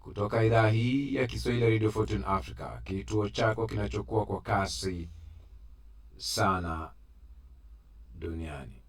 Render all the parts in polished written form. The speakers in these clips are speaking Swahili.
kutoka idhaa hii ya Kiswahili ya Radio Fortune Africa, kituo chako kinachokuwa kwa kasi sana duniani.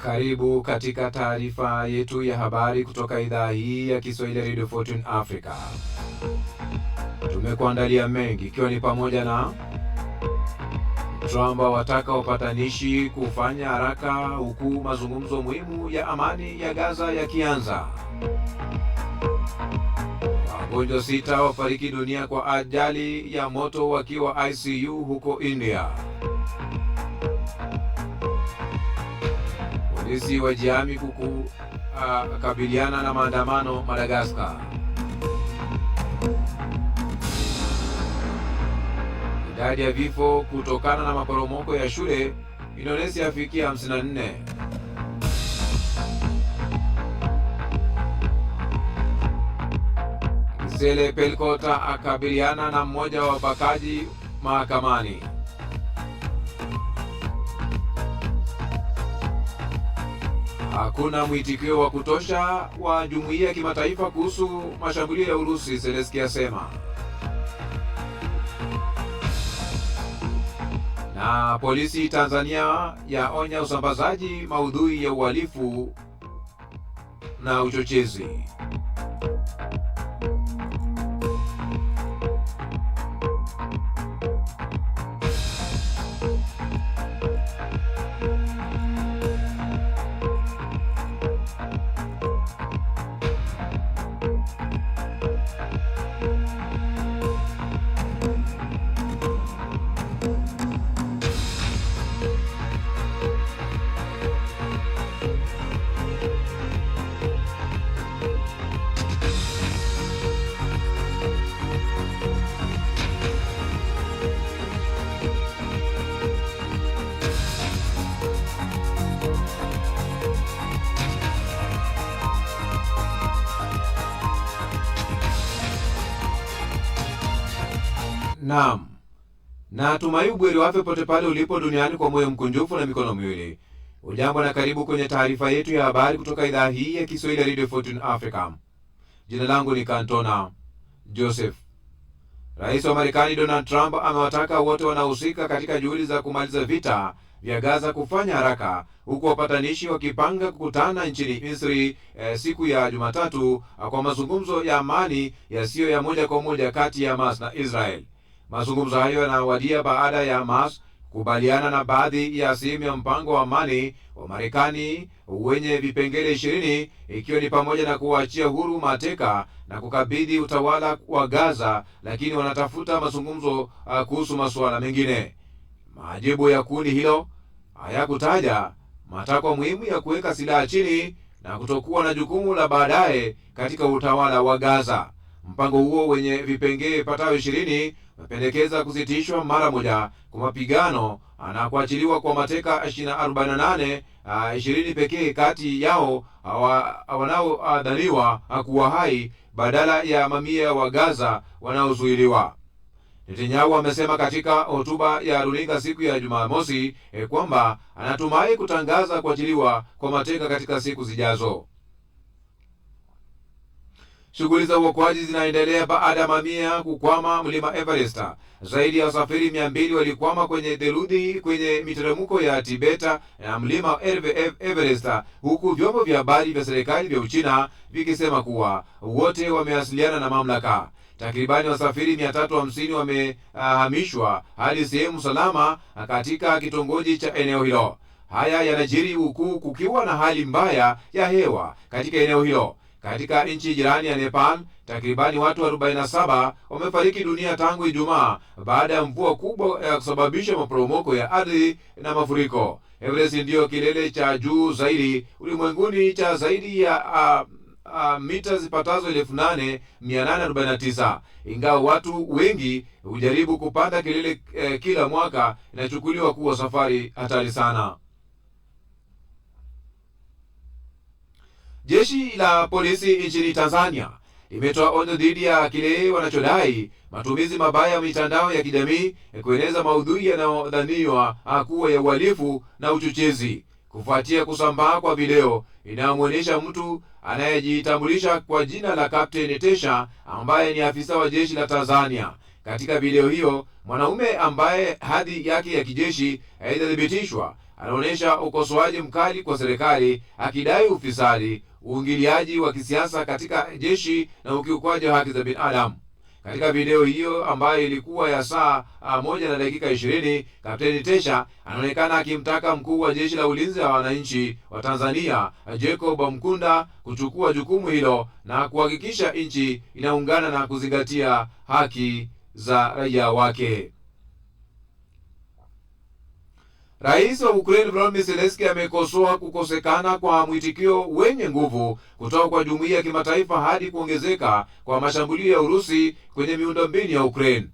Karibu katika taarifa yetu ya habari kutoka idhaa hii ya Kiswahili Radio Fortune Africa. Tumekuandalia mengi, ikiwa ni pamoja na Trump wataka wapatanishi kufanya haraka huku mazungumzo muhimu ya amani ya Gaza yakianza. Wagonjwa 6 wafariki dunia kwa ajali ya moto wakiwa ICU huko India. Polisi wajihami kukabiliana na maandamano Madagascar. Idadi ya vifo kutokana na maporomoko ya shule Indonesia yafikia 54. Gisele Pelkota akabiliana na mmoja wa wabakaji mahakamani. Hakuna mwitikio wa kutosha wa jumuiya ya kimataifa kuhusu mashambulio ya Urusi, Zelensky asema. Na polisi Tanzania yaonya usambazaji maudhui ya uhalifu na uchochezi. Naam. Na tumai ubweri wafe pote pale ulipo duniani kwa moyo mkunjufu na mikono miwili. Ujambo na karibu kwenye taarifa yetu ya habari kutoka idhaa hii ya Kiswahili ya Radio Fortune Africa. Jina langu ni Kantona Joseph. Rais wa Marekani Donald Trump amewataka wote wanaohusika katika juhudi za kumaliza vita vya Gaza kufanya haraka, huku wapatanishi wakipanga kukutana nchini Misri siku ya Jumatatu kwa mazungumzo ya amani yasiyo ya moja kwa moja kati ya Hamas na Israel. Mazungumzo hayo yanawadia baada ya Hamas kubaliana na baadhi ya sehemu ya mpango wa amani wa Marekani wenye vipengele 20, ikiwa ni pamoja na kuachia huru mateka na kukabidhi utawala wa Gaza, lakini wanatafuta mazungumzo kuhusu masuala mengine. Majibu ya kundi hilo hayakutaja matakwa muhimu ya kuweka silaha chini na kutokuwa na jukumu la baadaye katika utawala wa Gaza. Mpango huo wenye vipengele patao 20 unapendekeza kusitishwa mara moja kwa mapigano na kuachiliwa kwa mateka 48, 20 pekee kati yao wanaodhaniwa kuwa hai badala ya mamia wa Gaza wanaozuiliwa. Netanyahu amesema katika hotuba ya runinga siku ya Jumamosi kwamba anatumai kutangaza kuachiliwa kwa mateka katika siku zijazo. Shughuli za uokoaji zinaendelea baada ya mamia kukwama mlima Everest. Zaidi ya wasafiri 200 walikwama kwenye theluji kwenye miteremko ya Tibeta na mlima Everest, huku vyombo vya habari vya serikali vya Uchina vikisema kuwa wote wamewasiliana na mamlaka. takribani wasafiri 350 wamehamishwa hadi sehemu salama katika kitongoji cha eneo hilo. Haya yanajiri huku kukiwa na hali mbaya ya hewa katika eneo hilo. Katika nchi jirani ya Nepal, takribani watu 47 wamefariki dunia tangu Ijumaa baada ya mvua kubwa ya kusababisha maporomoko ya ardhi na mafuriko. Everest ndiyo kilele cha juu zaidi ulimwenguni cha zaidi ya mita zipatazo 8849. Ingawa watu wengi hujaribu kupanda kilele kila mwaka, inachukuliwa kuwa safari hatari sana. Jeshi la polisi nchini Tanzania limetoa onyo dhidi ya kile wanachodai matumizi mabaya ya mitandao ya kijamii kueneza maudhui yanayodhaniwa kuwa ya uhalifu na uchochezi, kufuatia kusambaa kwa video inayomwonyesha mtu anayejitambulisha kwa jina la Captain Tesha ambaye ni afisa wa jeshi la Tanzania. Katika video hiyo, mwanaume ambaye hadhi yake ya kijeshi haijathibitishwa anaonyesha ukosoaji mkali kwa serikali, akidai ufisadi, uingiliaji wa kisiasa katika jeshi na ukiukwaji wa haki za binadamu. Katika video hiyo ambayo ilikuwa ya saa 1 na dakika 20, Kapteni Tesha anaonekana akimtaka mkuu wa jeshi la ulinzi wa wananchi wa Tanzania Jacob Mkunda kuchukua jukumu hilo na kuhakikisha nchi inaungana na kuzingatia haki za raia wake. Rais wa Ukraine Volodymyr Zelensky amekosoa kukosekana kwa mwitikio wenye nguvu kutoka kwa jumuiya ya kimataifa hadi kuongezeka kwa mashambulio ya Urusi kwenye miundombinu ya Ukraine.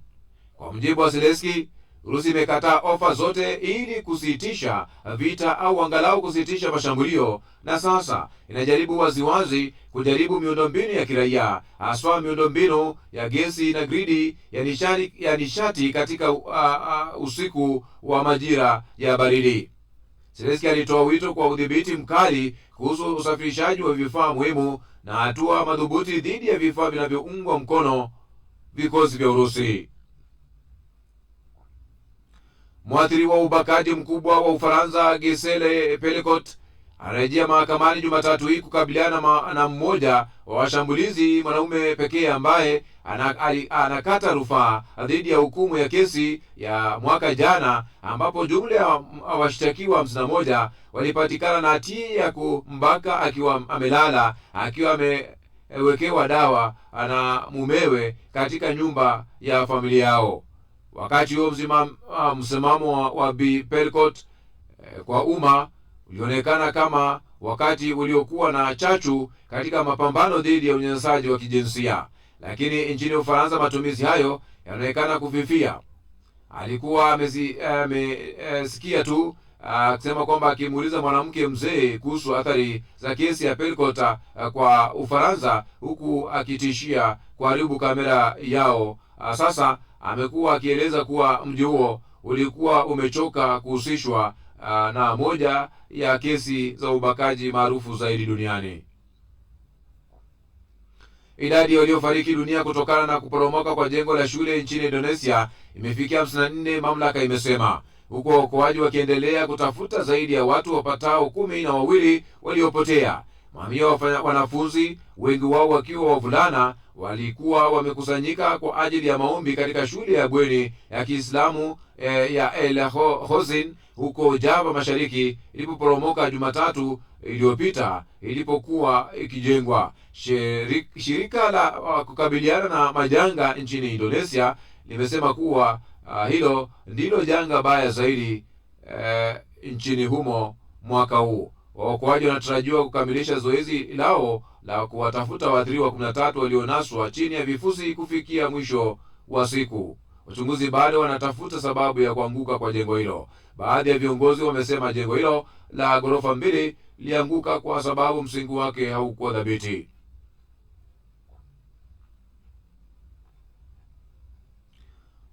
Kwa mujibu wa Zelensky, Urusi imekataa ofa zote ili kusitisha vita au angalau kusitisha mashambulio, na sasa inajaribu waziwazi kujaribu miundombinu ya kiraia, haswa miundombinu ya gesi na gridi ya nishati katika usiku wa majira ya baridi. Zelensky alitoa wito kwa udhibiti mkali kuhusu usafirishaji wa vifaa muhimu na hatua madhubuti dhidi ya vifaa vinavyoungwa mkono vikosi vya Urusi. Mwathiri wa ubakaji mkubwa wa Ufaransa Gisele Pelicot anarejea mahakamani Jumatatu hii kukabiliana na mmoja wa washambulizi mwanaume pekee ambaye anakata rufaa dhidi ya hukumu ya kesi ya mwaka jana, ambapo jumla ya washtakiwa 51 walipatikana na hatia ya kumbaka akiwa amelala, akiwa amewekewa dawa na mumewe katika nyumba ya familia yao. Wakati huo msimamo wa Bi Pelicot kwa umma ulionekana kama wakati uliokuwa na chachu katika mapambano dhidi ya unyanyasaji wa kijinsia, lakini nchini Ufaransa matumizi hayo yanaonekana kufifia. Alikuwa amesikia tu akisema kwamba akimuuliza mwanamke mzee kuhusu athari za kesi ya Pelicot kwa Ufaransa, huku akitishia kuharibu kamera yao. Sasa amekuwa akieleza kuwa mji huo ulikuwa umechoka kuhusishwa na moja ya kesi za ubakaji maarufu zaidi duniani. Idadi ya waliofariki dunia kutokana na kuporomoka kwa jengo la shule nchini Indonesia imefikia 54, mamlaka imesema, huku waokoaji wakiendelea kutafuta zaidi ya watu wapatao 12 waliopotea. Mamia wanafunzi, wengi wao wakiwa wavulana, walikuwa wamekusanyika kwa ajili ya maombi katika shule ya bweni ya Kiislamu ya El Hosn huko Java Mashariki ilipoporomoka Jumatatu iliyopita ilipokuwa ikijengwa. Shirika la kukabiliana na majanga nchini Indonesia limesema kuwa hilo ndilo janga baya zaidi nchini humo mwaka huu. Waokoaji wanatarajiwa kukamilisha zoezi lao la kuwatafuta waathiriwa 13 walionaswa chini ya vifusi kufikia mwisho wa siku. Wachunguzi bado wanatafuta sababu ya kuanguka kwa jengo hilo. Baadhi ya viongozi wamesema jengo hilo la ghorofa 2 lianguka kwa sababu msingi wake haukuwa dhabiti.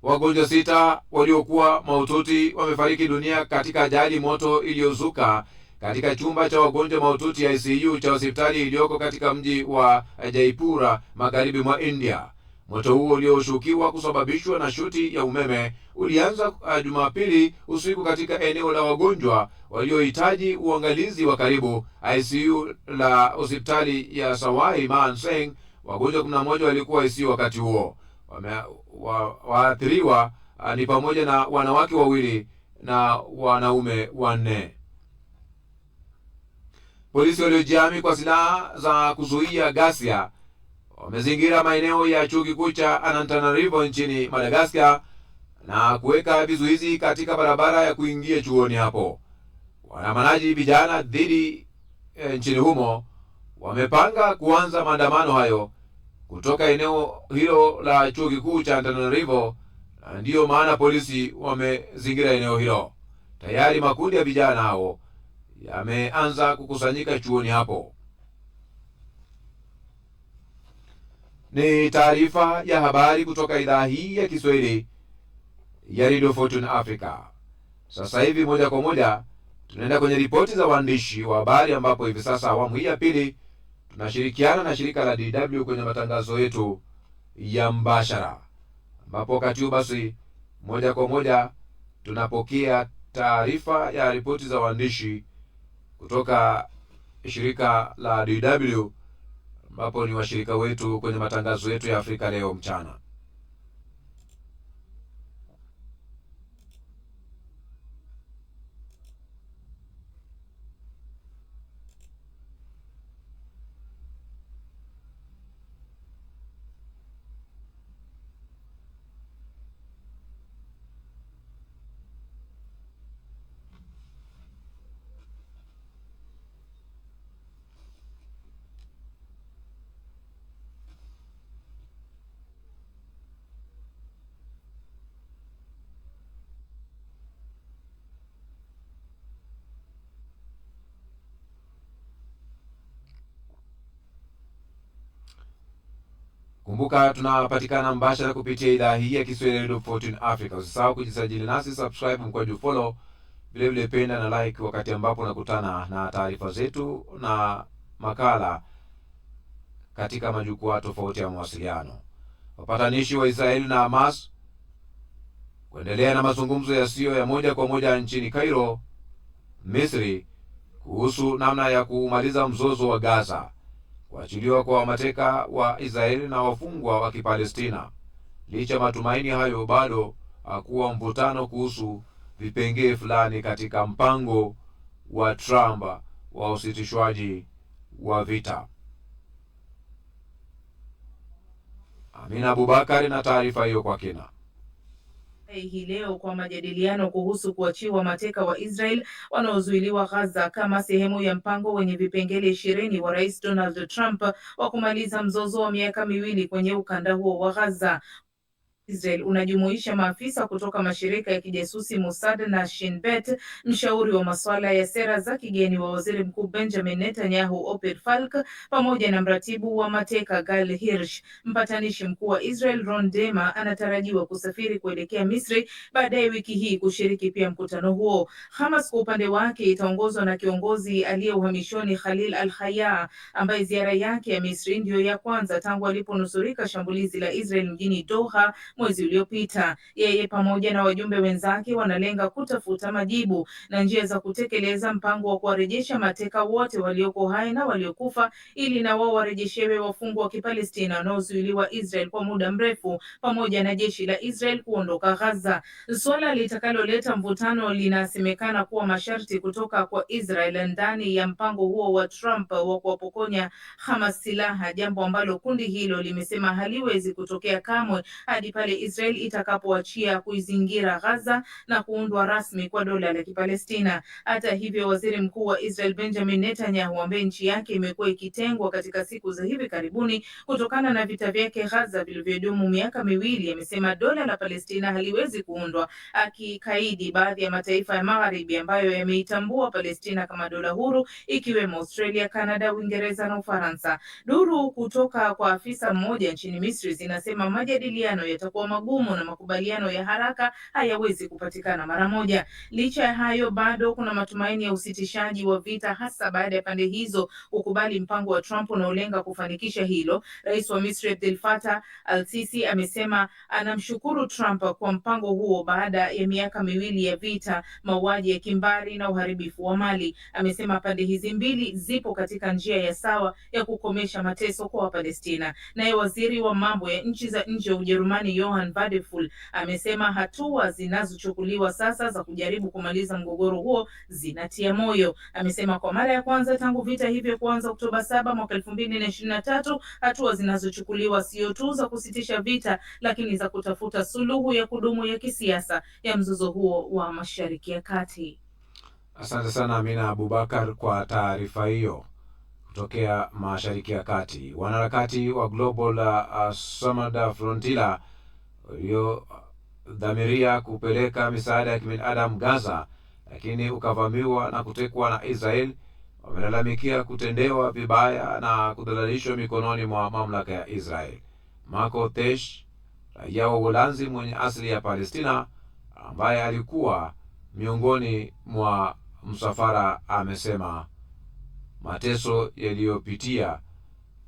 Wagonjwa 6 waliokuwa mahututi wamefariki dunia katika ajali moto iliyozuka katika chumba cha wagonjwa mahututi ya ICU cha hospitali iliyoko katika mji wa Jaipura magharibi mwa India. Moto huo ulioshukiwa kusababishwa na shoti ya umeme ulianza Jumapili usiku katika eneo la wagonjwa waliohitaji uangalizi wa karibu ICU la hospitali ya Sawai Man Singh. Wagonjwa 11 walikuwa ICU wakati huo. Waathiriwa ni pamoja na wanawake 2 na wanaume 4. Polisi waliojihami kwa silaha za kuzuia ghasia wamezingira maeneo ya chuo kikuu cha Antananarivo nchini Madagascar na kuweka vizuizi katika barabara ya kuingia chuoni hapo. Waandamanaji vijana dhidi nchini humo wamepanga kuanza maandamano hayo kutoka eneo hilo la chuo kikuu cha Antananarivo, na ndiyo maana polisi wamezingira eneo hilo. Tayari makundi ya vijana hao yameanza kukusanyika chuoni hapo. Ni taarifa ya habari kutoka idhaa hii ya Kiswahili ya Radio Fortune Africa. Sasa hivi moja kwa moja tunaenda kwenye ripoti za waandishi wa habari, ambapo hivi sasa awamu hii ya pili tunashirikiana na shirika la DW kwenye matangazo yetu ya mbashara, ambapo wakati huu basi moja kwa moja tunapokea taarifa ya ripoti za waandishi kutoka shirika la DW, ambapo ni washirika wetu kwenye matangazo yetu ya Afrika leo mchana. Kumbuka tunapatikana mbashara kupitia idhaa hii ya Kiswahili Radio Fortune Africa. Usisahau kujisajili nasi, subscribe, mkwaju follow, vile vile penda na like wakati ambapo nakutana na taarifa zetu na makala katika majukwaa tofauti ya mawasiliano. Wapatanishi wa Israeli na Hamas kuendelea na mazungumzo yasiyo ya moja kwa moja nchini Cairo, Misri, kuhusu namna ya kumaliza mzozo wa Gaza, kuachiliwa kwa mateka wa Israeli na wafungwa wa Kipalestina. Licha matumaini hayo, bado hakuwa mvutano kuhusu vipengee fulani katika mpango wa Trump wa usitishwaji wa vita. Amina Abubakari na taarifa hiyo kwa kina. Hii leo kwa majadiliano kuhusu kuachiwa mateka wa Israel wanaozuiliwa Gaza kama sehemu ya mpango wenye vipengele 20 wa Rais Donald Trump wa kumaliza mzozo wa miaka 2 kwenye ukanda huo wa Gaza. Israel unajumuisha maafisa kutoka mashirika ya kijasusi Mossad na Shin Bet, mshauri wa masuala ya sera za kigeni wa Waziri Mkuu Benjamin Netanyahu Ofer Falk, pamoja na mratibu wa mateka Gal Hirsch. Mpatanishi mkuu wa Israel Ron Dermer anatarajiwa kusafiri kuelekea Misri baadaye wiki hii kushiriki pia mkutano huo. Hamas kwa upande wake itaongozwa na kiongozi aliye uhamishoni Khalil al-Hayya, ambaye ziara yake ya Misri ndiyo ya kwanza tangu aliponusurika shambulizi la Israel mjini Doha mwezi uliopita. Yeye pamoja na wajumbe wenzake wanalenga kutafuta majibu na njia za kutekeleza mpango wa kuwarejesha mateka wote walioko hai na waliokufa, ili na wao warejeshewe wafungwa wa Kipalestina wanaozuiliwa Israel kwa muda mrefu, pamoja na jeshi la Israel kuondoka Gaza. Swala litakaloleta mvutano linasemekana kuwa masharti kutoka kwa Israel ndani ya mpango huo wa Trump wa kuwapokonya Hamas silaha, jambo ambalo kundi hilo limesema haliwezi kutokea kamwe hadi pale Israel itakapoachia kuizingira Gaza na kuundwa rasmi kwa dola la Kipalestina. Hata hivyo, waziri mkuu wa Israel Benjamin Netanyahu, ambaye nchi yake imekuwa ikitengwa katika siku za hivi karibuni kutokana na vita vyake Gaza vilivyodumu miaka 2, amesema dola la Palestina haliwezi kuundwa, akikaidi baadhi ya mataifa ya Magharibi ambayo yameitambua Palestina kama dola huru, ikiwemo Australia, Canada, Uingereza na Ufaransa. Duru kutoka kwa afisa mmoja nchini Misri zinasema majadiliano yatakuwa yatakuwa magumu na makubaliano ya haraka hayawezi kupatikana mara moja. Licha ya hayo, bado kuna matumaini ya usitishaji wa vita, hasa baada ya pande hizo kukubali mpango wa Trump unaolenga kufanikisha hilo. Rais wa Misri Abdel Fattah al-Sisi amesema anamshukuru Trump kwa mpango huo baada ya miaka miwili ya vita, mauaji ya kimbari na uharibifu wa mali. Amesema pande hizi mbili zipo katika njia ya sawa ya kukomesha mateso kwa Wapalestina. Naye waziri wa mambo ya nchi za nje wa Ujerumani Johann Wadephul amesema hatua zinazochukuliwa sasa za kujaribu kumaliza mgogoro huo zinatia moyo. Amesema kwa mara ya kwanza tangu vita hivyo kuanza Oktoba 7 mwaka 2023, hatua zinazochukuliwa sio tu za kusitisha vita, lakini za kutafuta suluhu ya kudumu ya kisiasa ya mzozo huo wa Mashariki ya Kati. Asante sana Amina Abubakar kwa taarifa hiyo kutokea Mashariki ya Kati. Wanaharakati wa Global Samad Frontier waliodhamiria kupeleka misaada ya kibinadamu Gaza, lakini ukavamiwa na kutekwa na Israel, wamelalamikia kutendewa vibaya na kudhalalishwa mikononi mwa mamlaka ya Israel. Marco Tesh, raia wa Uholanzi mwenye asili ya Palestina, ambaye alikuwa miongoni mwa msafara, amesema mateso yaliyopitia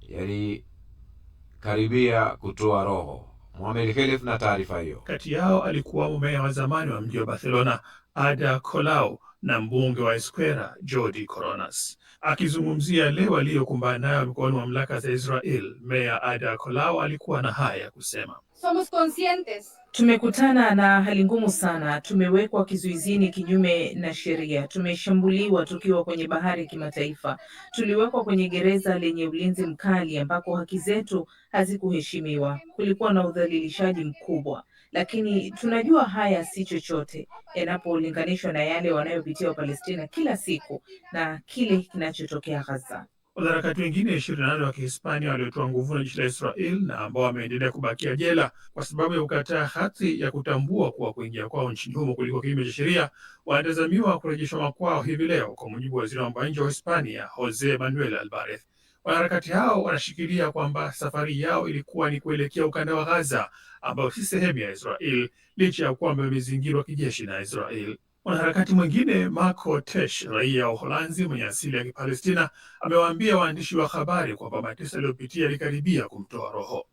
yalikaribia kutoa roho. Mohamed Khelef na taarifa hiyo. Kati yao alikuwa meya wa zamani wa mji wa Barcelona Ada Colau na mbunge wa Esquerra Jordi Coronas. Akizungumzia leo aliyokumbana nayo mikononi mwa mamlaka za Israel, meya Ada Colau alikuwa na haya kusema: Somos conscientes. Tumekutana na hali ngumu sana. Tumewekwa kizuizini kinyume na sheria. Tumeshambuliwa tukiwa kwenye bahari ya kimataifa. Tuliwekwa kwenye gereza lenye ulinzi mkali ambako haki zetu hazikuheshimiwa. Kulikuwa na udhalilishaji mkubwa. Lakini tunajua haya si chochote yanapolinganishwa na yale wanayopitia Wapalestina kila siku na kile kinachotokea Gaza. Wanaharakati wengine 28 wa Kihispania waliotoa nguvu na jeshi la Israel na ambao wameendelea kubakia jela kwa sababu ya kukataa hati ya kutambua kuwa kuingia kwao nchini humo kuliko kinyume cha sheria wanatazamiwa kurejeshwa makwao hivi leo, kwa mujibu wa waziri wa mambo ya nje wa Hispania Jose Manuel Alvarez. Wanaharakati hao wanashikilia kwamba safari yao ilikuwa ni kuelekea ukanda wa Gaza ambao si sehemu ya Israel, licha ya kwamba wamezingirwa kijeshi na Israel. Mwanaharakati mwingine Marco Tesh, raia wa Uholanzi mwenye asili ya Kipalestina, amewaambia waandishi wa habari kwamba mateso aliyopitia yalikaribia kumtoa roho.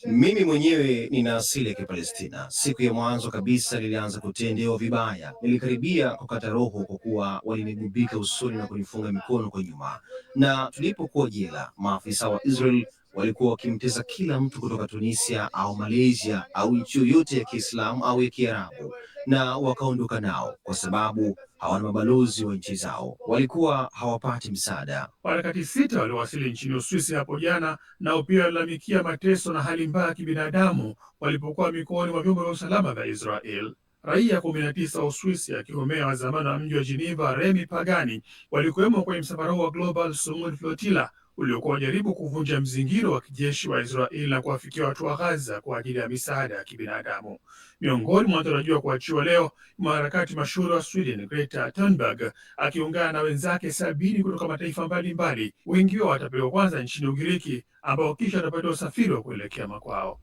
Mimi mwenyewe nina asili ya Kipalestina. Siku ya mwanzo kabisa nilianza kutendewa vibaya. Nilikaribia kukata roho kwa kuwa walinigubika usoni na kunifunga mikono kwa nyuma. Na tulipokuwa jela, maafisa wa Israel walikuwa wakimtesa kila mtu kutoka Tunisia au Malaysia au nchi yoyote ya Kiislamu au ya Kiarabu, na wakaondoka nao kwa sababu hawana mabalozi wa nchi zao. Walikuwa hawapati msaada. Wanaharakati 6 waliowasili nchini Uswisi hapo jana nao pia walalamikia mateso na hali mbaya ya kibinadamu walipokuwa mikononi mwa vyombo vya usalama vya Israel. Raia 19 wa Uswisi akiwemo meya wa zamani wa mji wa Geneva Remi Pagani walikuwemo kwenye msafara wa Global Samad Flotilla uliokuwa wajaribu kuvunja mzingiro wa kijeshi wa Israel na kuwafikia watu wa Gaza kwa ajili ya misaada ya kibinadamu. Miongoni mwa wanatarajiwa kuachiwa leo mwanaharakati mashuhuri wa Sweden Greta Thunberg akiungana na wenzake 70 kutoka mataifa mbalimbali. Wengi wao watapelekwa kwanza nchini Ugiriki ambao kisha watapatiwa usafiri wa kuelekea makwao.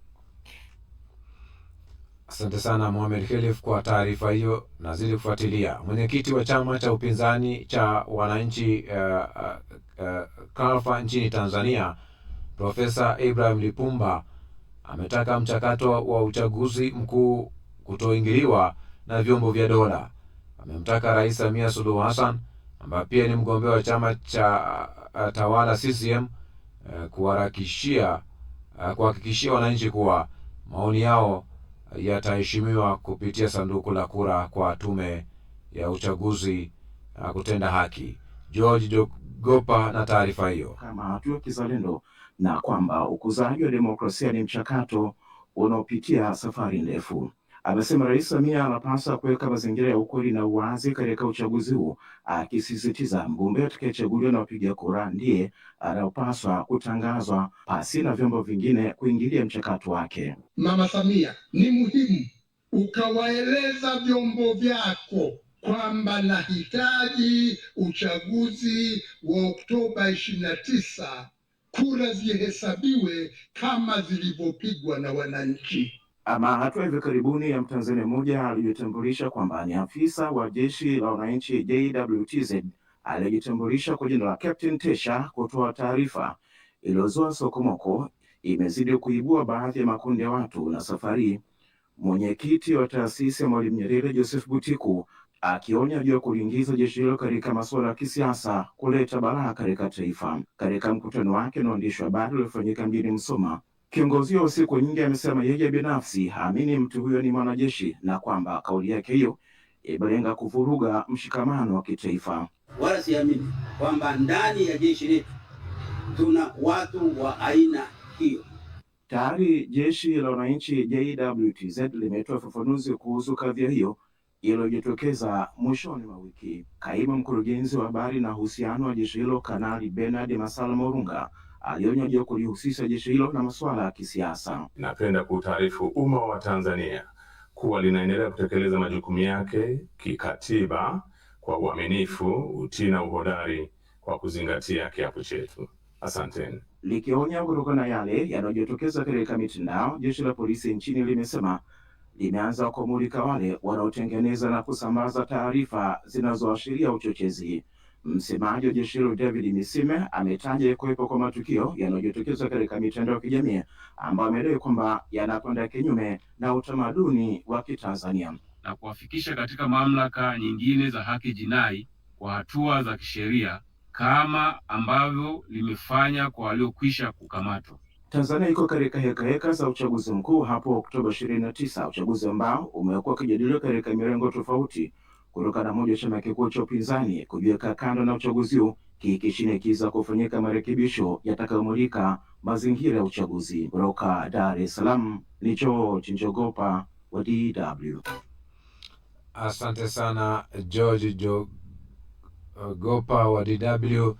Asante sana Mohamed Khelef kwa taarifa hiyo. Nazidi kufuatilia. Mwenyekiti wa chama cha upinzani cha wananchi Kalfa nchini Tanzania, Profesa Ibrahim Lipumba, ametaka mchakato wa uchaguzi mkuu kutoingiliwa na vyombo vya dola. Amemtaka Rais Samia Suluhu Hassan, ambaye pia ni mgombea wa chama cha tawala CCM, kuhakikishia wananchi kuwa maoni yao yataheshimiwa kupitia sanduku la kura kwa tume ya uchaguzi kutenda haki. George Jogopa na taarifa hiyo. Kama hatua kizalendo na kwamba ukuzaji wa demokrasia ni mchakato unaopitia safari ndefu. Amesema Rais Samia anapaswa kuweka mazingira ya ukweli na uwazi katika uchaguzi huu, akisisitiza mgombea atakayechaguliwa na wapiga kura ndiye anayopaswa kutangazwa pasi na vyombo vingine kuingilia mchakato wake. Mama Samia, ni muhimu ukawaeleza vyombo vyako kwamba nahitaji uchaguzi wa Oktoba 29 kura zihesabiwe kama zilivyopigwa na wananchi. Ama hatua hivi karibuni ya Mtanzania mmoja alijitambulisha kwamba ni afisa wa jeshi la wananchi JWTZ aliyejitambulisha kwa jina la Captain Tesha kutoa taarifa iliyozua sokomoko imezidi kuibua baadhi ya makundi ya watu, na safari mwenyekiti wa taasisi ya Mwalimu Nyerere Joseph Butiku akionya juu ya kuliingiza jeshi hilo katika masuala ya kisiasa kuleta balaa katika taifa. Katika mkutano wake na waandishi wa habari uliofanyika mjini Msoma, kiongozi wa siku nyingi amesema yeye binafsi haamini mtu huyo ni mwanajeshi na kwamba kauli yake hiyo imelenga kuvuruga mshikamano wa kitaifa. Wala siamini kwamba ndani ya jeshi letu tuna watu wa aina hiyo. Tayari jeshi la wananchi JWTZ limetoa ufafanuzi kuhusu kadhia hiyo iliyojitokeza mwishoni mwa wiki. Kaimu mkurugenzi wa habari na uhusiano wa jeshi hilo Kanali Bernard Masala Morunga alionya juu ya kulihusisha jeshi hilo na masuala ya kisiasa. Napenda kutaarifu umma wa Tanzania kuwa linaendelea kutekeleza majukumu yake kikatiba kwa uaminifu, utii na uhodari kwa kuzingatia kiapo chetu. Asanteni. Likionya kutokana na yale yanayojitokeza katika mitandao, jeshi la polisi nchini limesema limeanza kumulika wale wanaotengeneza na kusambaza taarifa zinazoashiria uchochezi. Msemaji wa jeshi hilo David Misime ametaja kuwepo kwa matukio yanayojitokeza katika mitandao ya kijamii ambayo amedai kwamba yanakwenda kinyume na utamaduni wa Kitanzania na kuwafikisha katika mamlaka nyingine za haki jinai kwa hatua za kisheria kama ambavyo limefanya kwa waliokwisha kukamatwa. Tanzania iko katika heka za uchaguzi mkuu hapo Oktoba 29, uchaguzi ambao umekuwa ukijadiliwa katika mirengo tofauti kutokana na moja chama kikuu cha upinzani kujiweka kando na uchaguzi huu kikishinikiza kufanyika marekebisho yatakayomulika mazingira ya uchaguzi. Kutoka Dar es Salaam ni George Njogopa wa DW. Asante sana George Njogopa wa DW.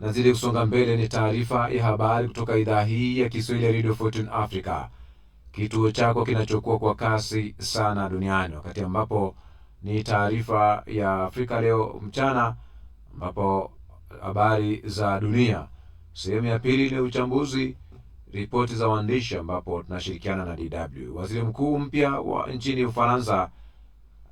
Nazidi kusonga mbele, ni taarifa ya habari kutoka idhaa hii ya Kiswahili ya Radio Fortune Africa, kituo chako kinachokuwa kwa kasi sana duniani, wakati ambapo ni taarifa ya Afrika leo mchana, ambapo habari za dunia sehemu ya pili ni uchambuzi, ripoti za waandishi, ambapo tunashirikiana na DW. Waziri mkuu mpya wa nchini Ufaransa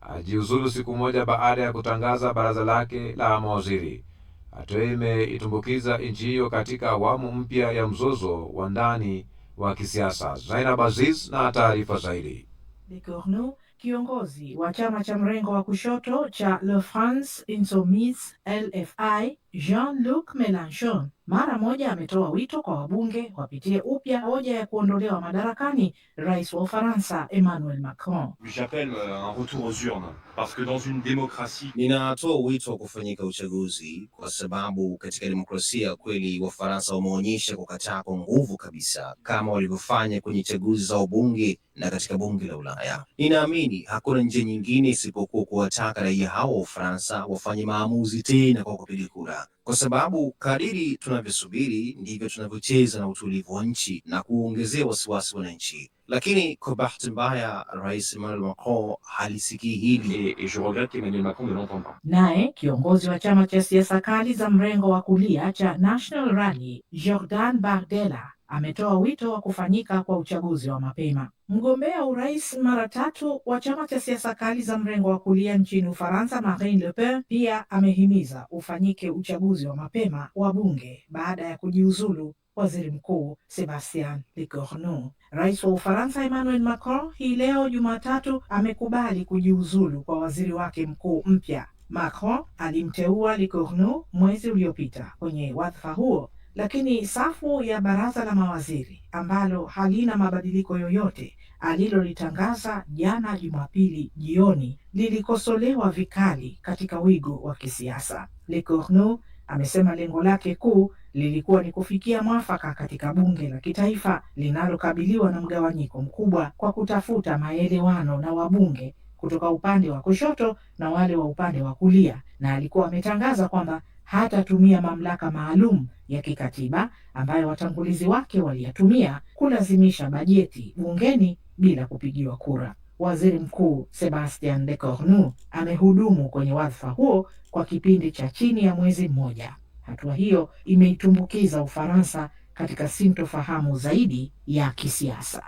ajiuzulu siku moja baada ya kutangaza baraza lake la mawaziri. Hatua imeitumbukiza nchi hiyo katika awamu mpya ya mzozo wa ndani wa kisiasa. Zainab Aziz na taarifa zaidi. Lecornu, kiongozi wa chama cha mrengo wa kushoto cha Le France Insoumise LFI, Jean-Luc Mélenchon, mara moja ametoa wito kwa wabunge wapitie upya hoja ya kuondolewa madarakani rais wa Ufaransa Emmanuel Macron. J'appelle un retour aux urnes parce que dans une démocratie. Ninatoa wito wa kufanyika uchaguzi kwa sababu katika demokrasia kweli Wafaransa wameonyesha kukataa kwa nguvu kabisa kama walivyofanya kwenye chaguzi za ubunge na katika bunge la Ulaya. Ninaamini hakuna njia nyingine isipokuwa kuwataka raia hao wa Ufaransa wafanye maamuzi tena kwa kupiga kura, kwa sababu kadiri tunavyosubiri ndivyo tunavyocheza na utulivu wa nchi na kuongezea wasiwasi wananchi. Lakini kwa bahati mbaya Rais Emmanuel Macron halisikii hili. Et je regrette qu'Emmanuel Macron ne l'entende pas. Naye kiongozi wa chama cha siasa kali za mrengo wa kulia cha National Rally, Jordan Bardella, ametoa wito wa kufanyika kwa uchaguzi wa mapema. Mgombea urais mara 3 wa chama cha siasa kali za mrengo wa kulia nchini Ufaransa, Marine Le Pen, pia amehimiza ufanyike uchaguzi wa mapema wa bunge baada ya kujiuzulu waziri mkuu Sébastien Lecornu. Rais wa Ufaransa Emmanuel Macron hii leo Jumatatu amekubali kujiuzulu kwa waziri wake mkuu mpya. Macron alimteua Lecornu mwezi uliopita kwenye wadhifa huo, lakini safu ya baraza la mawaziri ambalo halina mabadiliko yoyote alilolitangaza jana Jumapili jioni lilikosolewa vikali katika wigo wa kisiasa. Lecornu amesema lengo lake kuu lilikuwa ni kufikia mwafaka katika bunge la kitaifa linalokabiliwa na mgawanyiko mkubwa kwa kutafuta maelewano na wabunge kutoka upande wa kushoto na wale wa upande wa kulia, na alikuwa ametangaza kwamba hatatumia mamlaka maalum ya kikatiba ambayo watangulizi wake waliyatumia kulazimisha bajeti bungeni bila kupigiwa kura. Waziri Mkuu Sébastien Lecornu amehudumu kwenye wadhifa huo kwa kipindi cha chini ya mwezi mmoja. Hatua hiyo imeitumbukiza Ufaransa katika sintofahamu zaidi ya kisiasa.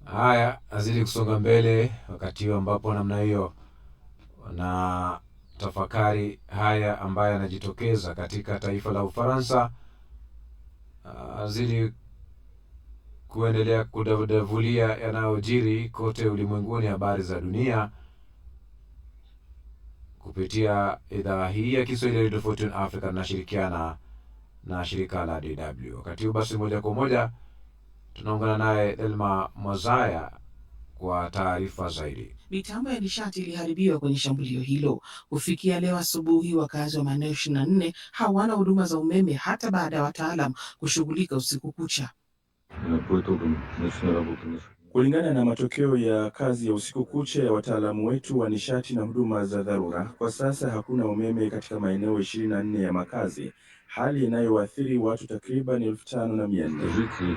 Haya, azidi kusonga mbele wakati huo ambapo namna hiyo na tafakari haya ambayo yanajitokeza katika taifa la Ufaransa, azidi kuendelea kudadavulia yanayojiri kote ulimwenguni, habari za dunia kupitia idhaa hii ya Kiswahili Radio Fortune Africa na shirikiana na shirika la DW. Wakati huu basi moja kwa moja tunaungana naye Elma Mwazaya kwa taarifa zaidi. Mitambo ya nishati iliharibiwa kwenye shambulio hilo. Kufikia leo asubuhi, wakazi wa maeneo 24 hawana huduma za umeme hata baada ya wataalam kushughulika usiku kucha. Kulingana na matokeo ya kazi ya usiku kucha ya wataalamu wetu wa nishati na huduma za dharura, kwa sasa hakuna umeme katika maeneo 24 ya makazi, hali inayoathiri watu takriban 5,400.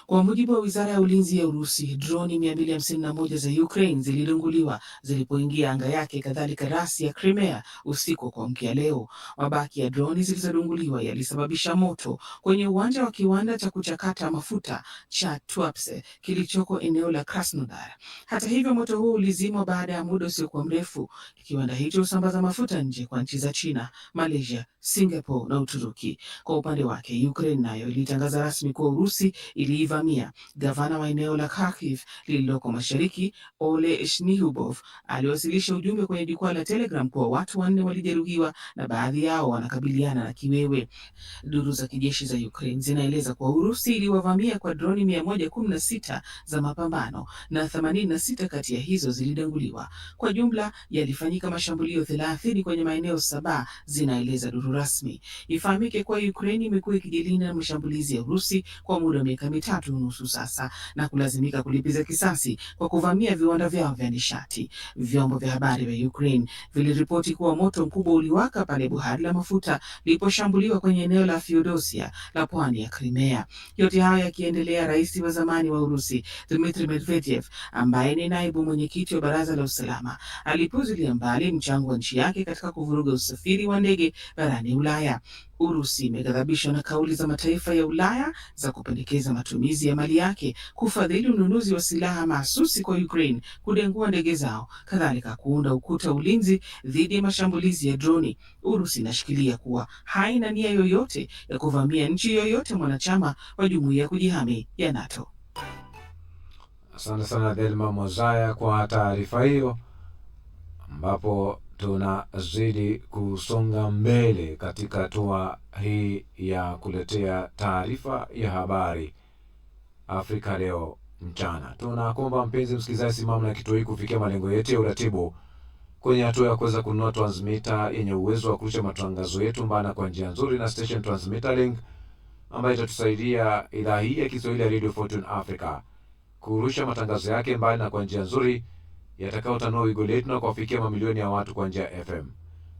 Kwa mujibu wa wizara ya ulinzi ya Urusi, droni 251 za Ukraine zilidunguliwa zilipoingia anga yake, kadhalika rasi ya Crimea usiku kwa mkia leo. Mabaki ya droni zilizodunguliwa yalisababisha moto kwenye uwanja wa kiwanda cha kuchakata mafuta cha Tuapse kilichoko eneo la Krasnodar. Hata hivyo, moto huo ulizimwa baada ya muda usiokuwa mrefu. Kiwanda hicho husambaza mafuta nje kwa nchi za China, Malaysia, Singapore na Uturuki. Kwa upande wake, Ukraine nayo ilitangaza rasmi kuwa Urusi iliivamia. Gavana wa eneo la Kharkiv lililoko mashariki, Ole Shnihubov, aliwasilisha ujumbe kwenye jukwaa la Telegram kuwa watu 4 walijeruhiwa na baadhi yao wanakabiliana na kiwewe. Duru za kijeshi za Ukraine zinaeleza kuwa Urusi iliwavamia kwa droni 116 za mapambano na 86 kati ya hizo zilidanguliwa. Kwa jumla yalifanyika mashambulio 30 kwenye maeneo 7, zinaeleza duru rasmi. Ifahamike kuwa Ukraine imekuwa ikijilinda na mashambulizi ya Urusi kwa muda wa miaka 3.5 sasa na kulazimika kulipiza kisasi kwa kuvamia viwanda vyao vya nishati. Vyombo vya habari vya Ukraine viliripoti kuwa moto mkubwa uliwaka pale buhari la mafuta liliposhambuliwa kwenye eneo la Feodosia la pwani ya Crimea. Yote hayo yakiendelea, rais wa zamani wa Urusi Dmitry Medvedev, ambaye ni naibu mwenyekiti wa Baraza la Usalama, alipuuzilia mbali mchango wa nchi yake katika kuvuruga usafiri wa ndege barani Ulaya. Urusi imeghadhabishwa na kauli za mataifa ya Ulaya za kupendekeza matumizi ya mali yake kufadhili ununuzi wa silaha mahsusi kwa Ukraine kudengua ndege zao, kadhalika kuunda ukuta ulinzi dhidi ya mashambulizi ya droni. Urusi inashikilia kuwa haina nia yoyote ya kuvamia nchi yoyote mwanachama wa jumuiya ya kujihami ya NATO. Asante sana Elma Mwazaya kwa taarifa hiyo, ambapo tunazidi kusonga mbele katika hatua hii ya kuletea taarifa ya habari Afrika leo mchana. Tunakuomba mpenzi msikilizaji, simama na kituo hiki kufikia malengo yetu ya uratibu kwenye hatua ya kuweza kununua transmitter yenye uwezo wa kurusha matangazo yetu mbana kwa njia nzuri na station transmitter link ambayo itatusaidia idhaa hii ya Kiswahili ya Radio Fortune Africa kurusha matangazo yake mbali na kwa njia nzuri yatakao tanua wigo letu na kuwafikia mamilioni ya watu kwa njia ya FM.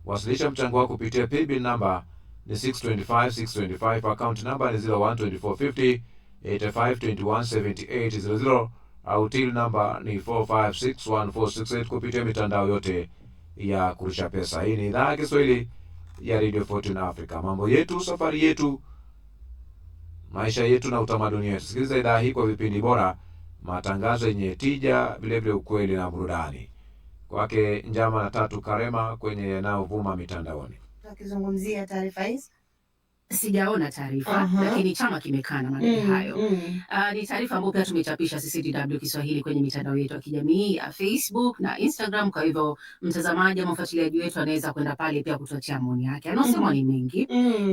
Wasilisha mchango wako kupitia paybill number ni 625 account number ni 012450 85217800 au till number ni 4561468 kupitia mitandao yote ya kurusha pesa. Hii ni idhaa ya Kiswahili ya Radio Fortune Africa. Mambo yetu, safari yetu, maisha yetu na utamaduni wetu. Sikiliza idhaa hii kwa vipindi bora, matangazo yenye tija, vile vile ukweli na burudani. Kwake Njama na Tatu Karema kwenye yanayovuma mitandaoni. Tukizungumzia taarifa hizi, sijaona taarifa lakini chama kimekana madai hayo. Ni taarifa ambayo pia tumechapisha sisi DW Kiswahili kwenye mitandao yetu ya kijamii ya Facebook na Instagram. Kwa hivyo mtazamaji ama mfuatiliaji wetu anaweza kwenda pale pia kutuachia maoni yake. Anasema ni mengi.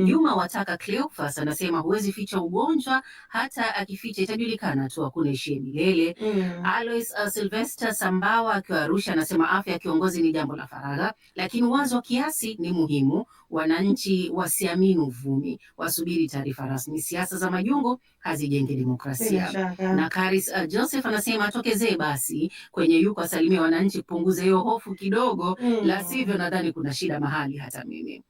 Juma wataka Cleophas anasema huwezi ficha ugonjwa, hata akificha itajulikana tu, hakuna ishie milele. Alois Sylvester Sambawa akiwa Arusha anasema afya ya kiongozi ni jambo la faragha, lakini wazo wa kiasi ni muhimu. Wananchi wasiamini uvumi, wasubiri taarifa rasmi. Siasa za majungu hazijengi demokrasia. Na Karis Joseph anasema atokezee basi kwenye yuko asalimia wananchi, kupunguza hiyo hofu kidogo, la sivyo nadhani kuna shida mahali hata mimi.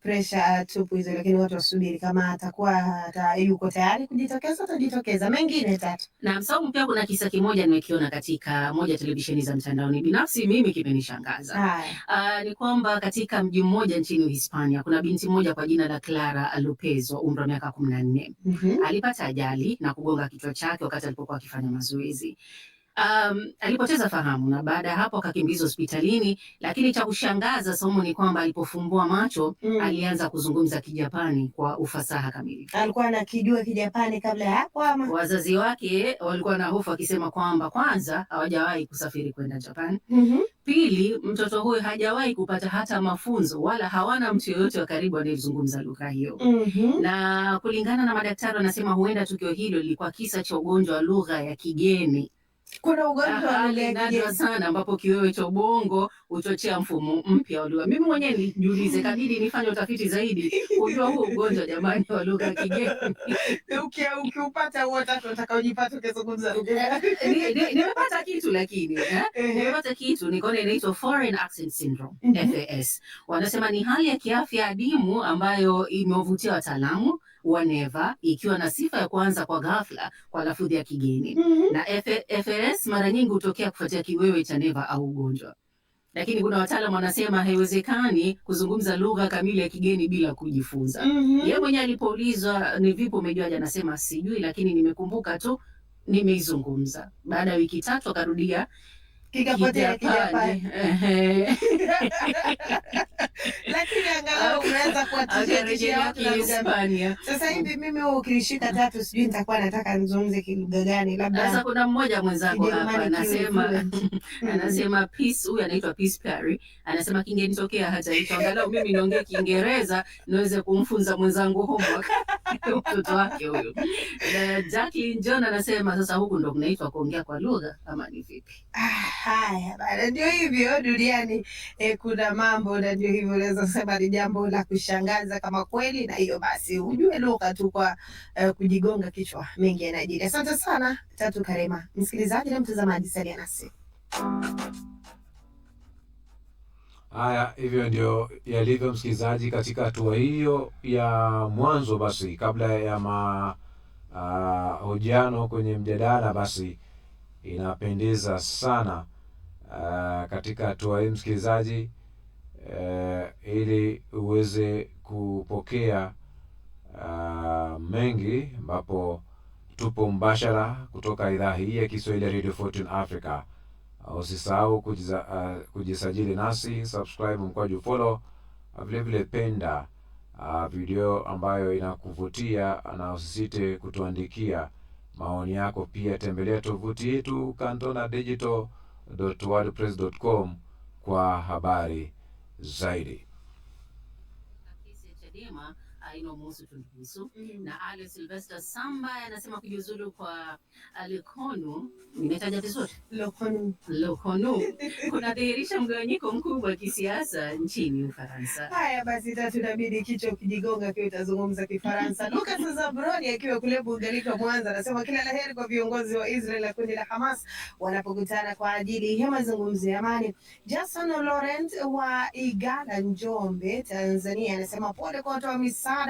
Pressure tupu hizo, lakini watu wasubiri kama atakuwa yuko tayari kujitokeza atajitokeza. Mengine Tatu. Na msaumu pia kuna kisa kimoja nimekiona katika moja televisheni za mtandaoni, binafsi mimi kimenishangaza. Ni kwamba katika mji mmoja nchini Hispania Hispania, kuna binti mmoja kwa jina la Clara Lopez wa umri wa miaka 14. Alipata ajali na kugonga kichwa chake wakati alipokuwa akifanya mazoezi. Alipoteza fahamu na baada ya hapo akakimbizwa hospitalini, lakini cha kushangaza somo ni kwamba alipofumbua macho alianza kuzungumza Kijapani kwa ufasaha kamili. Alikuwa anakijua Kijapani kabla ya hapo ama? Wazazi wake walikuwa na hofu akisema kwamba kwanza hawajawahi kusafiri kwenda Japan. Pili, mtoto huyo hajawahi kupata hata mafunzo wala hawana mtu yoyote wa karibu anayezungumza lugha hiyo. Na kulingana na madaktari wanasema huenda tukio hilo lilikuwa kisa cha ugonjwa wa lugha ya kigeni. Kuna ugonjwa wa lugha ya kigeni sana ambapo kiwewe cha ubongo huchochea mfumo mpya wa lugha. Mimi mwenyewe nijiulize, kabidi nifanye utafiti zaidi kujua huo ugonjwa jamani wa lugha ya kigeni. Ukiupata huo utakaojipata ukizungumza lugha. Nimepata kitu lakini nimepata kitu nikaona inaitwa Foreign Accent Syndrome, FAS. Wanasema ni hali ya kiafya adimu ambayo imewavutia wataalamu wa neva, ikiwa na sifa ya kuanza kwa ghafla kwa lafudhi ya kigeni. Na FAS mara nyingi hutokea kufuatia kiwewe cha neva au ugonjwa. Lakini kuna wataalamu wanasema haiwezekani kuzungumza lugha kamili ya kigeni bila kujifunza. Yeye mwenyewe alipoulizwa ni vipi umejuaje, anasema sijui, lakini nimekumbuka tu nimeizungumza. Baada ya wiki 3 akarudia kikapotea Kijapani. Lakini angalau unaweza kuwatajia watu na Hispania. Sasa hivi mimi ukishika 3 sijui nitakuwa nataka nizungumze kilugha gani, labda. Sasa kuna mmoja mwenzangu hapa anasema peace, huyu anaitwa Peace Perry, anasema kingenitokea hata hicho angalau mimi naongea Kiingereza niweze kumfunza mwenzangu homework mtoto wake huyo. Jacqueline John anasema sasa huku ndo kunaitwa kuongea kwa lugha ama ni vipi? Haya bana, ndio hivyo duniani. Kuna mambo na ndio hivyo, unaweza kusema ni jambo la kushangaza kama kweli, na hiyo basi ujue lugha tu kwa kujigonga kichwa, mengi yanajiri. Asante sana Tatu Karema. Msikilizaji na mtazamaji, salia nasi. Haya, hivyo ndio yalivyo msikilizaji, katika hatua hiyo ya mwanzo. Basi kabla ya mahojiano kwenye mjadala, basi inapendeza sana katika hatua hii msikilizaji, ili uweze kupokea mengi, ambapo tupo mbashara kutoka idhaa hii ya Kiswahili ya Radio Fortune Africa. Usisahau kujisajili nasi, subscribe, mkwaju follow, vile vile penda video ambayo inakuvutia, na usisite kutuandikia maoni yako. Pia tembelea tovuti yetu cantona-digital.wordpress.com kwa habari zaidi. Inamuhusu Tundu Lissu na Ali Sylvester Samba anasema kujiuzulu kwa Lekonu, nimetaja vizuri, Lekonu kunadhihirisha mgawanyiko mkubwa wa kisiasa nchini Ufaransa. Haya basi, Tatu inabidi kichwa kijigonga kwa utazungumza Kifaransa. Lucas Zabroni akiwa kule Bungalika Mwanza anasema kila laheri kwa viongozi wa Israel na kundi la Hamas wanapokutana kwa ajili ya mazungumzo ya amani. Jason Laurent wa Igala Njombe, Tanzania anasema pole kwa watu wa misaada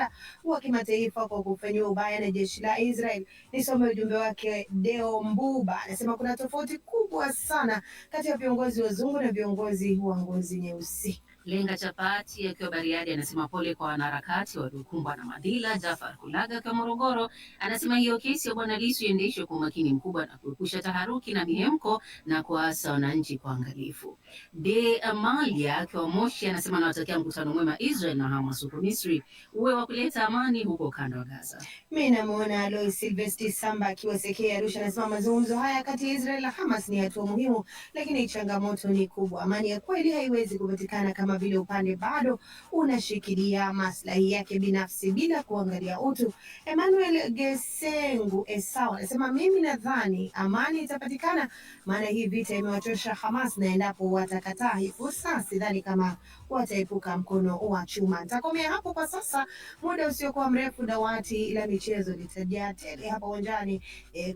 wa kimataifa kwa kufanyiwa ubaya na jeshi la Israel. Nisome ujumbe wake. Deo Mbuba anasema kuna tofauti kubwa sana kati ya viongozi wazungu na viongozi wa ngozi nyeusi. Lenga Chapati akiwa Bariadi anasema pole kwa wanaharakati waliokumbwa na madhila. Jafar Kulaga akiwa Morogoro anasema hiyo kesi ya Bwana Lissu iendeshwe kwa umakini mkubwa na kuepusha taharuki na mihemko na kuasa wananchi kwa angalifu. De Amalia akiwa Moshi anasema anawatakia mkutano mwema Israel na Hamas huko Misri uwe wa kuleta amani huko kanda wa Gaza. Mimi namuona Alois Sylvester Samba akiwa Sekea Arusha anasema mazungumzo haya kati ya Israel na Hamas ni hatua muhimu, lakini changamoto ni kubwa. Amani ya kweli haiwezi kupatikana kama vile upande bado unashikilia maslahi yake binafsi bila kuangalia utu. Emmanuel Gesengu Esau anasema mimi nadhani amani itapatikana, maana hii vita imewachosha Hamas, na endapo watakataa hii fursa sidhani kama wataepuka mkono wa chuma. Nitakomea hapo kwa sasa, muda usiokuwa mrefu dawati la michezo litajaa tele hapa uwanjani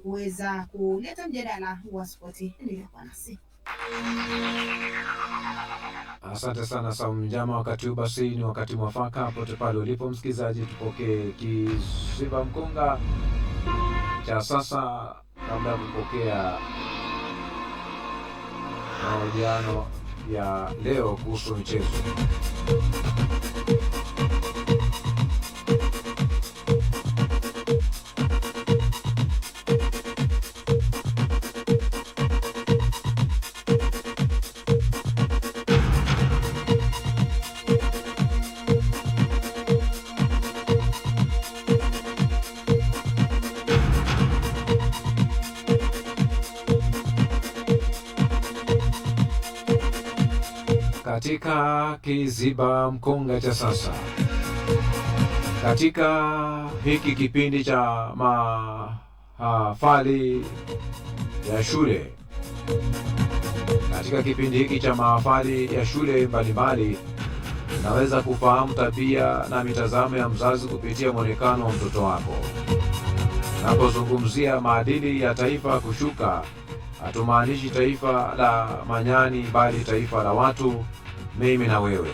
kuweza kuleta mjadala wa spoti. Endelea kuwa nasi. Asante sana Saumu Njama. Wakati huu basi ni wakati mwafaka, pote pale ulipo msikilizaji, tupokee kisiba mkonga cha sasa kabla ya kupokea mahojiano ya leo kuhusu michezo. katika kiziba mkonga cha sasa. Katika hiki kipindi cha mahafali ya shule, katika kipindi hiki cha mahafali ya shule mbalimbali, unaweza kufahamu tabia na mitazamo ya mzazi kupitia mwonekano wa mtoto wako. Napozungumzia maadili ya taifa kushuka, hatumaanishi taifa la manyani, bali taifa la watu, mimi na wewe.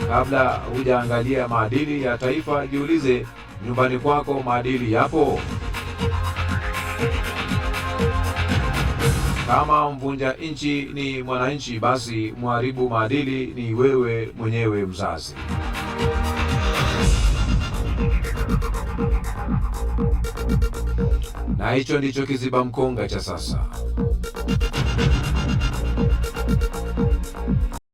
Kabla hujaangalia maadili ya taifa, jiulize, nyumbani kwako maadili yapo? Kama mvunja nchi ni mwananchi, basi mharibu maadili ni wewe mwenyewe mzazi. Na hicho ndicho kiziba mkonga cha sasa.